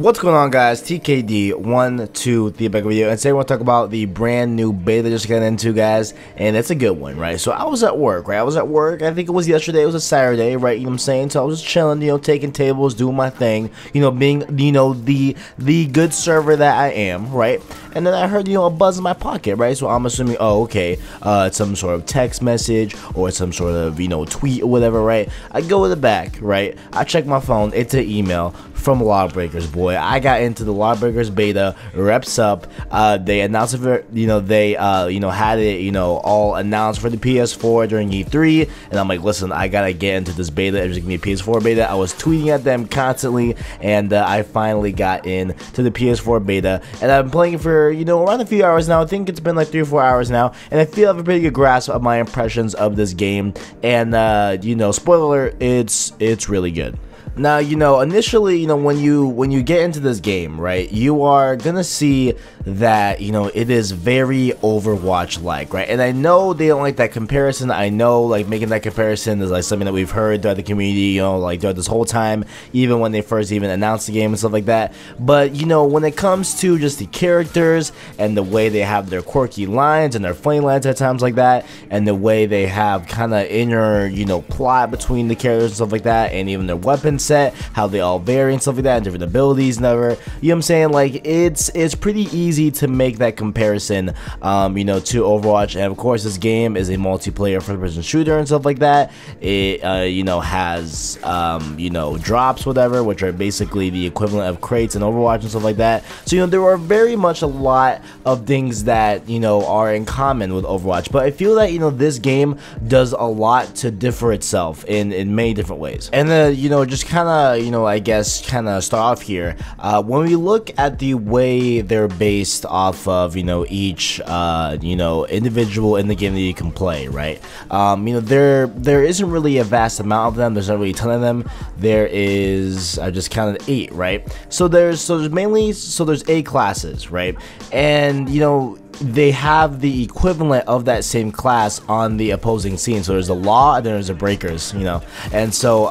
What's going on, guys? TKD123 back with you, and today we're gonna talk about the brand new beta just got into, guys, and it's a good one, right? So I was at work, right? I think it was yesterday, it was a Saturday, right? You know what I'm saying? So I was just chilling, taking tables, doing my thing, being, the good server that I am, right? And then I heard, a buzz in my pocket, right? So I'm assuming, oh, okay, it's some sort of text message or some sort of, tweet or whatever, right? I go to the back, right? I check my phone, it's an email from Lawbreakers, boy. I got into the Lawbreakers Beta, reps up. They announced it, they had it, all announced for the PS4 during E3, and I'm like, listen, I gotta get into this beta. Just give me a PS4 beta. I was tweeting at them constantly, and I finally got in to the PS4 beta, and I've been playing for, around a few hours now. I think it's been like 3 or 4 hours now, and I feel I have a pretty good grasp of my impressions of this game, and, spoiler alert, it's really good. Now, initially, when you get into this game, right, you are gonna see that, it is very Overwatch-like, right? And I know they don't like that comparison. I know, like, making that comparison is, like, something that we've heard throughout the community, like, throughout this whole time, even when they first even announced the game and stuff like that. But, when it comes to just the characters and the way they have their quirky lines and their funny lines at times like that, and the way they have kind of inner, plot between the characters and stuff like that, and even their weapons set, how they all vary and stuff like that, and different abilities, never, what I'm saying, like, it's pretty easy to make that comparison, to Overwatch. And of course, this game is a multiplayer first-person shooter and stuff like that. It, has, drops, whatever, which are basically the equivalent of crates in Overwatch and stuff like that. So, there are very much a lot of things that, are in common with Overwatch, but I feel that, this game does a lot to differ itself in many different ways. And just kind of, I guess, kind of start off here. When we look at the way they're based off of, each, individual in the game that you can play, right? There isn't really a vast amount of them. There's not really a ton of them. There is, I just counted 8, right? So there's 8 classes, right? And, they have the equivalent of that same class on the opposing scene. So there's a Law and there's a Breakers, and so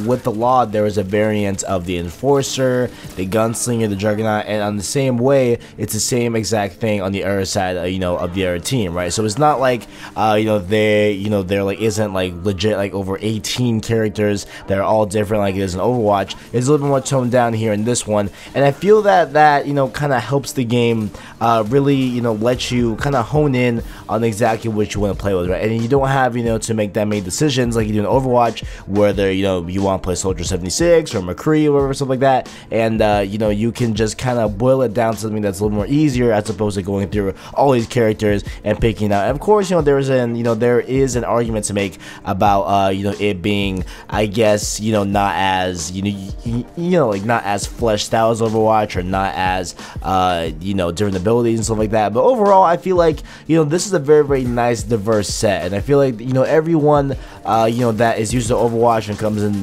with the Law there is a variant of the Enforcer, the Gunslinger, the Juggernaut, and on the same way it's the same exact thing on the other side, of the other team, right? So it's not like there like isn't like legit like over 18 characters that are all different like it is in Overwatch. It's a little bit more toned down here in this one, and I feel that kind of helps the game really let you kind of hone in on exactly what you want to play with, right? And you don't have to make that many decisions like you do in Overwatch, whether you want to play Soldier 76 or McCree or whatever, stuff like that, and you can just kind of boil it down to something that's a little more easier as opposed to going through all these characters and picking out. And of course, there is an argument to make about it being, I guess, not as like not as fleshed out as Overwatch, or not as different abilities and stuff like that. But overall, I feel like this is a very, very nice diverse set, and I feel like everyone that is used to Overwatch and comes in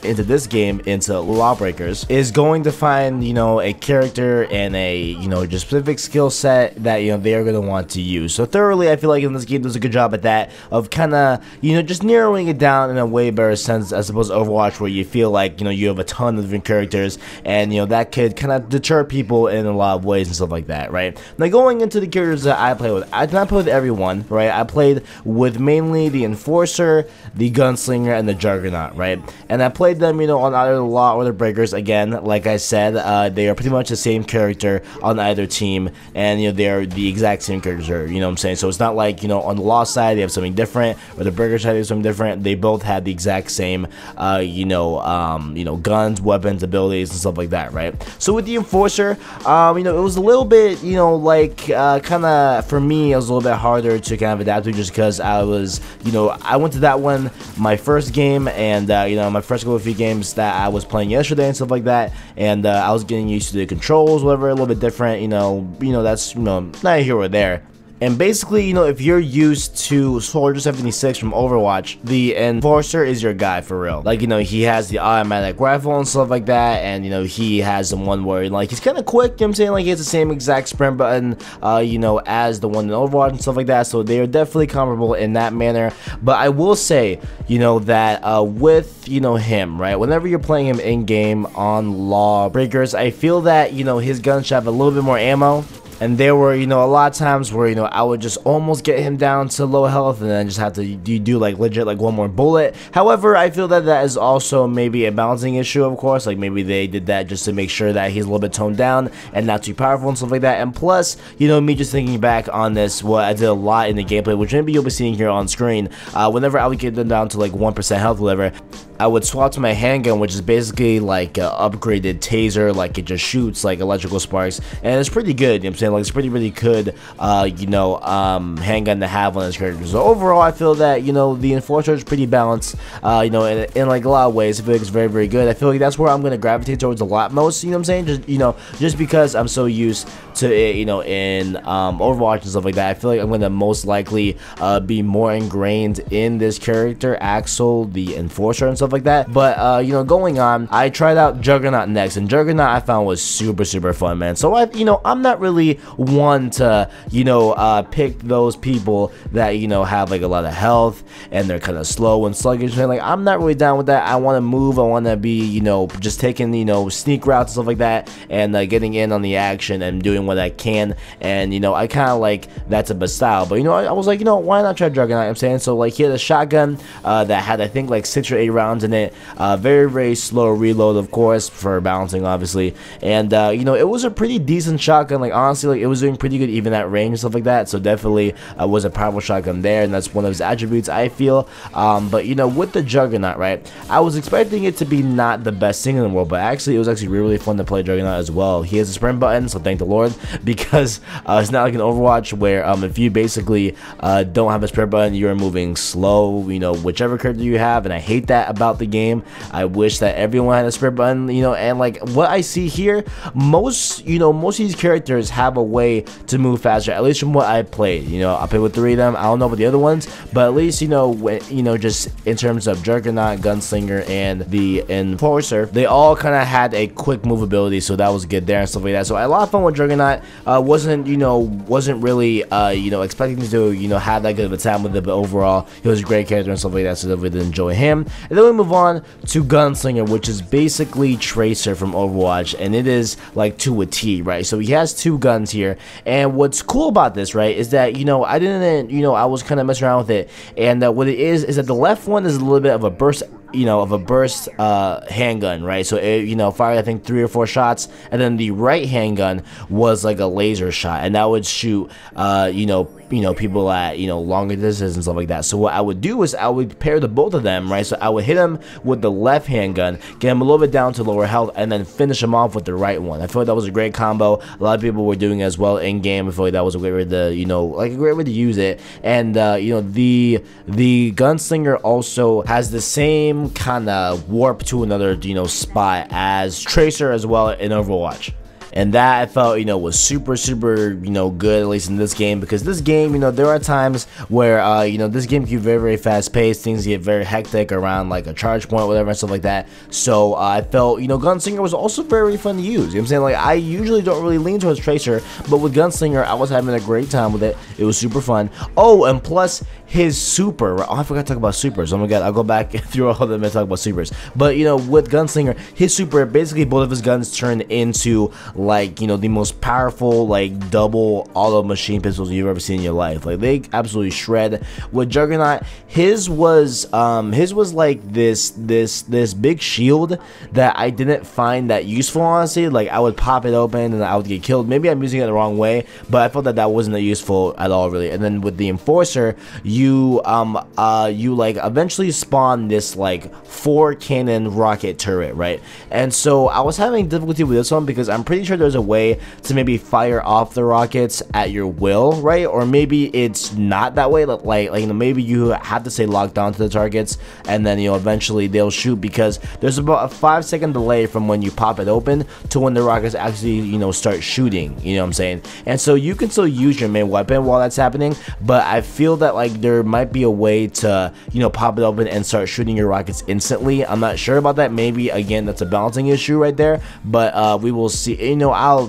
into this game, into Lawbreakers, is going to find a character and a just specific skill set that they are going to want to use. So thoroughly, I feel like this game does a good job at that, of kind of just narrowing it down in a way better sense as opposed to Overwatch, where you feel like you have a ton of different characters, and that could kind of deter people in a lot of ways and stuff like that, right? Now, going into the characters that I play with, I did not play with everyone, right? I played with mainly the Enforcer, the Gunslinger, and the Juggernaut, right? And I played them, on either the Law or the Breakers. Again, like I said, they are pretty much the same character on either team, and they are the exact same character, what I'm saying? So it's not like, on the Law side they have something different, or the Breakers side they have something different. They both have the exact same, guns, weapons, abilities, and stuff like that, right? So with the Enforcer, it was a little bit, kind of, for me, it was a little bit harder to kind of adapt to, just because I was, I went to that one my first game, and my first couple of few games that I was playing yesterday and stuff like that, and I was getting used to the controls, whatever, a little bit different, that's not here or there. And basically, you know, if you're used to Soldier 76 from Overwatch, the Enforcer is your guy for real. Like, you know, he has the automatic rifle and stuff like that, and, you know, he has the one where, like, he's kind of quick, you know what I'm saying? Like, he has the same exact sprint button, you know, as the one in Overwatch and stuff like that, so they are definitely comparable in that manner. But I will say, you know, that with, you know, him, right, whenever you're playing him in-game on Lawbreakers, I feel that, you know, his gun should have a little bit more ammo. And there were, you know, a lot of times where, you know, I would just almost get him down to low health and then just have to do like legit like one more bullet. However, I feel that that is also maybe a balancing issue, of course. Like maybe they did that just to make sure that he's a little bit toned down and not too powerful and stuff like that. And plus, you know, me just thinking back on this, what I did a lot in the gameplay, which maybe you'll be seeing here on screen, whenever I would get them down to like 1% health or whatever, I would swap to my handgun, which is basically like an upgraded taser, like it just shoots like electrical sparks, and it's pretty good, you know what I'm saying? Like it's really good, you know, handgun to have on this character. So overall, I feel that, you know, the Enforcer is pretty balanced, you know, in like a lot of ways. I feel like it's very good. I feel like that's where I'm going to gravitate towards a lot most, you know what I'm saying? Just, you know, just because I'm so used to it, you know, in Overwatch and stuff like that, I feel like I'm going to most likely be more ingrained in this character, Axel, the Enforcer, and stuff like that. But you know, going on, I tried out Juggernaut next, and Juggernaut I found was super fun, man. So you know, I'm not really one to, you know, pick those people that, you know, have like a lot of health and they're kind of slow and sluggish, man. Like I'm not really down with that. I want to move, I want to be, you know, just taking, you know, sneak routes and stuff like that, and getting in on the action and doing what I can. And you know, I kind of like that type of style. But you know, I was like, you know, why not try Juggernaut? You know what I'm saying? So like, he had a shotgun that had, I think, like 6 or 8 rounds in it, very slow reload, of course, for balancing, obviously. And you know, it was a pretty decent shotgun. Like honestly, like it was doing pretty good even at range and stuff like that. So definitely was a powerful shotgun there, and that's one of his attributes, I feel. But you know, with the Juggernaut, right, I was expecting it to be not the best thing in the world, but actually it was actually really fun to play Juggernaut as well. He has a sprint button, so thank the Lord, because it's not like an Overwatch where if you basically don't have a sprint button, you're moving slow, you know, whichever character you have. And I hate that about the game. I wish that everyone had a sprint button, you know. And like what I see here, most of these characters have a way to move faster, at least from what I played. You know, I played with 3 of them. I don't know about the other ones, but at least, you know, when, you know, just in terms of Juggernaut, Gunslinger, and the Enforcer, they all kind of had a quick movability, so that was good there and stuff like that. So I had a lot of fun with Juggernaut. Wasn't really you know, expecting to, you know, have that good of a time with it, but overall he was a great character and stuff like that, so definitely did enjoy him. And then we move on to Gunslinger, which is basically Tracer from Overwatch, and it is like to a T, right? So he has 2 guns here, and what's cool about this, right, is that, you know, I didn't, you know, I was kind of messing around with it, and what it is that the left one is a little bit of a burst, you know, handgun, right? So it, you know, fired I think 3 or 4 shots, and then the right handgun was like a laser shot, and that would shoot you know, people at, you know, longer distances and stuff like that. So what I would do is I would pair the both of them, right? So I would hit him with the left handgun, get him a little bit down to lower health, and then finish him off with the right one. I feel like that was a great combo. A lot of people were doing it as well in game. I feel like that was a great way to, you know, like a great way to use it. And you know, the Gunslinger also has the same kind of warp to another, you know, spot as Tracer as well in Overwatch. And that I felt, you know, was super, you know, good, at least in this game, because this game, you know, there are times where, you know, this game can be very fast paced, things get very hectic around like a charge point, whatever, and stuff like that. So I felt, you know, Gunslinger was also very fun to use. You know what I'm saying? Like, I usually don't really lean towards Tracer, but with Gunslinger, I was having a great time with it. It was super fun. Oh, and plus his super, oh, I forgot to talk about supers. Oh my god, I'll go back through all of them and talk about supers. But, you know, with Gunslinger, his super, basically both of his guns turn into, like, you know, the most powerful, like, double auto machine pistols you've ever seen in your life. Like, they absolutely shred. With Juggernaut, his was like this big shield that I didn't find that useful, honestly. Like, I would pop it open and I would get killed. Maybe I'm using it the wrong way, but I felt that that wasn't that useful at all, really. And then with the Enforcer, you like eventually spawn this like 4 cannon rocket turret, right? And so I was having difficulty with this one because I'm pretty sure there's a way to maybe fire off the rockets at your will, right? Or maybe it's not that way, like you know, maybe you have to stay locked down to the targets, and then, you know, eventually they'll shoot, because there's about a 5-second delay from when you pop it open to when the rockets actually, you know, start shooting, you know what I'm saying? And so you can still use your main weapon while that's happening, but I feel that like there might be a way to, you know, pop it open and start shooting your rockets instantly. I'm not sure about that. Maybe again that's a balancing issue right there, but we will see. You know, I'll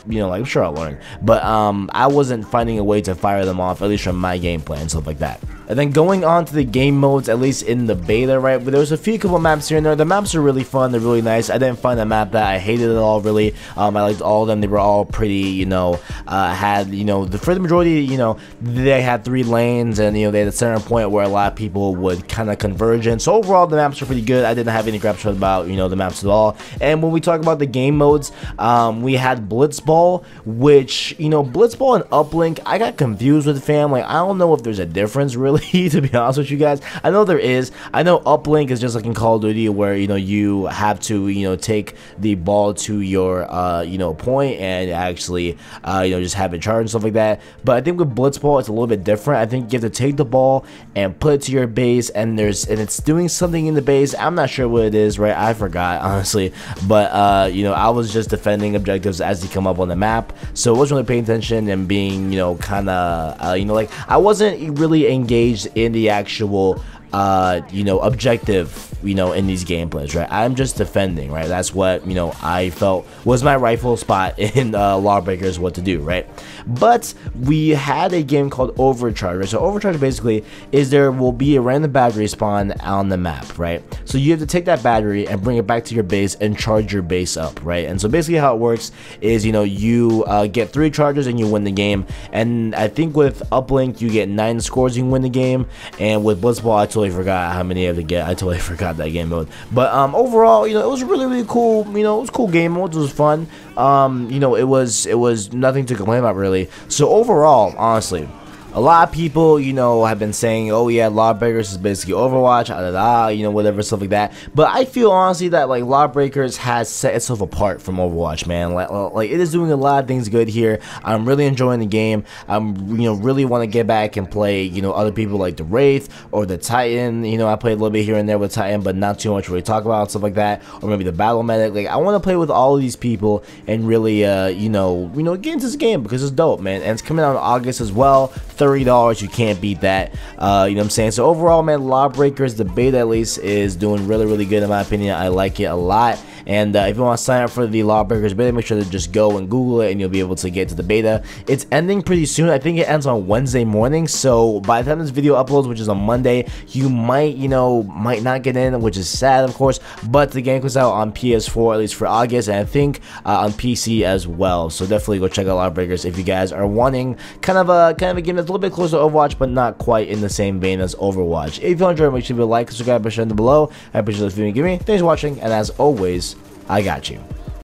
you know, like, I'm sure I'll learn, but I wasn't finding a way to fire them off, at least from my gameplay and stuff like that. And then going on to the game modes, at least in the beta, right, but there was a few couple maps here and there. The maps are really fun, they're really nice. I didn't find a map that I hated at all, really. I liked all of them. They were all pretty, you know, had, you know, for the majority, you know, they had 3 lanes, and, you know, they had a center point where a lot of people would kind of converge in. So overall, the maps were pretty good. I didn't have any gripes about, you know, the maps at all. And when we talk about the game modes, we had Blitzball, which, you know, Blitzball and Uplink, I got confused with, fam. Like, I don't know if there's a difference, really. To be honest with you guys, I know there is. I know Uplink is just like in Call of Duty, where, you know, you have to, you know, take the ball to your you know, point and actually you know, just have it charged and stuff like that. But I think with Blitzball it's a little bit different. I think you have to take the ball and put it to your base, and it's doing something in the base. I'm not sure what it is, right? I forgot, honestly, but you know, I was just defending objectives as they come up on the map, so I wasn't really paying attention and being, you know, kind of you know, like, I wasn't really engaged in the actual you know, objective, you know, in these gameplays, right? I'm just defending, right? That's what, you know, I felt was my rightful spot in Lawbreakers, what to do, right? But we had a game called Overcharge, right? So Overcharge basically is there will be a random battery spawn on the map, right? So you have to take that battery and bring it back to your base and charge your base up, right? And so basically how it works is, you know, you get 3 charges and you win the game. And I think with Uplink you get 9 scores, you can win the game. And with Blitzball, I totally forgot how many I have to get. I totally forgot that game mode. But overall, you know, it was really cool. You know, it was cool game mode. It was fun. You know, it was nothing to complain about, really. So overall, honestly, a lot of people, you know, have been saying, oh yeah, Lawbreakers is basically Overwatch, you know, whatever, stuff like that. But I feel honestly that like Lawbreakers has set itself apart from Overwatch, man. Like it is doing a lot of things good here. I'm really enjoying the game. You know, really want to get back and play, you know, other people like the Wraith or the Titan. You know, I played a little bit here and there with Titan, but not too much really talk about stuff like that. Or maybe the Battle Medic. Like, I want to play with all of these people and really, you know, get into this game because it's dope, man. And it's coming out in August as well. $30, you can't beat that. You know what I'm saying? So overall, man, Lawbreakers, the beta at least, is doing really good in my opinion. I like it a lot. And if you want to sign up for the Lawbreakers beta, make sure to just go and Google it and you'll be able to get to the beta. It's ending pretty soon. I think it ends on Wednesday morning, so by the time this video uploads, which is on Monday, you might, you know, might not get in, which is sad, of course. But the game comes out on PS4 at least for August, and I think on PC as well. So definitely go check out Lawbreakers if you guys are wanting kind of a game that's a little bit closer to Overwatch, but not quite in the same vein as Overwatch. If you enjoyed, make sure to leave a like, subscribe, and share down below. I appreciate the feedback you give me. Thanks for watching, and as always, I got you.